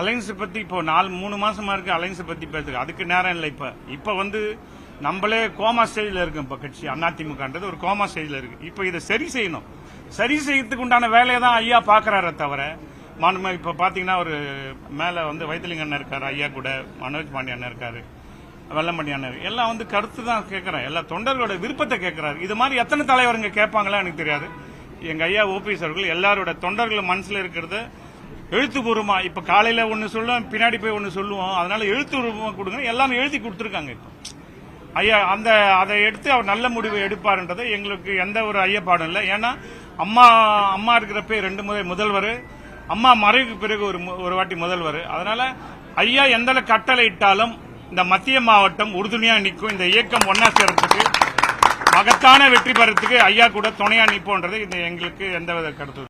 Alliance பத்தி இப்போ 3 மாசமா இருக்கு. அலைன்ஸ் பத்தி பேசுறது அதுக்கு நேரம் இல்லை. இப்ப வந்து நம்மளே கோமா ஸ்டேஜ்ல இருக்கு. இப்ப கட்சி அதிமுகன்றது ஒரு கோமா ஸ்டேஜ்ல இருக்கு. இப்ப இதை சரி செய்யணும். சரி செய்யறதுக்கு உண்டான வேலையை தான் ஐயா பாக்குறாரு தவிர, இப்ப பாத்தீங்கன்னா ஒரு மேல வந்து வைத்திலிங்க அண்ணன் இருக்காரு, ஐயா கூட மனோஜ் பாண்டி அண்ணன் இருக்காரு, வெள்ளமணி அண்ணன் எல்லாம் வந்து கருத்து தான் கேட்கறாரு. எல்லா தொண்டர்களோட விருப்பத்தை கேட்கறாரு. இது மாதிரி எத்தனை தலைவருங்க கேட்பாங்களா எனக்கு தெரியாது. எங்க ஐயா ஓபிஎஸ் அவர்கள் எல்லாரோட தொண்டர்கள் மனசுல இருக்கிறத எழுத்துப்பூர்வமா இப்ப காலையில ஒன்னு சொல்லுவோம், பின்னாடி போய் ஒன்னு சொல்லுவோம். அதனால எழுத்துப்பூர்வமா கொடுங்க, எல்லாமே எழுதி கொடுத்திருக்காங்க. இப்ப ஐயா அதை எடுத்து அவர் நல்ல முடிவு எடுப்பாருன்றது எங்களுக்கு எந்த ஒரு ஐயப்பாடும் இல்லை. ஏன்னா அம்மா இருக்கிறப்ப 2 முறை முதல்வர், அம்மா மறைவுக்கு பிறகு ஒரு வாட்டி முதல்வர். அதனால ஐயா எந்த கட்டளை இட்டாலும் இந்த மத்திய மாவட்டம் உறுதுணையா நிற்கும். இந்த இயக்கம் ஒன்னா சேர்றதுக்கு, மகத்தான வெற்றி பெறத்துக்கு ஐயா கூட துணையா நிற்போன்றது இது எங்களுக்கு எந்தவித கருத்து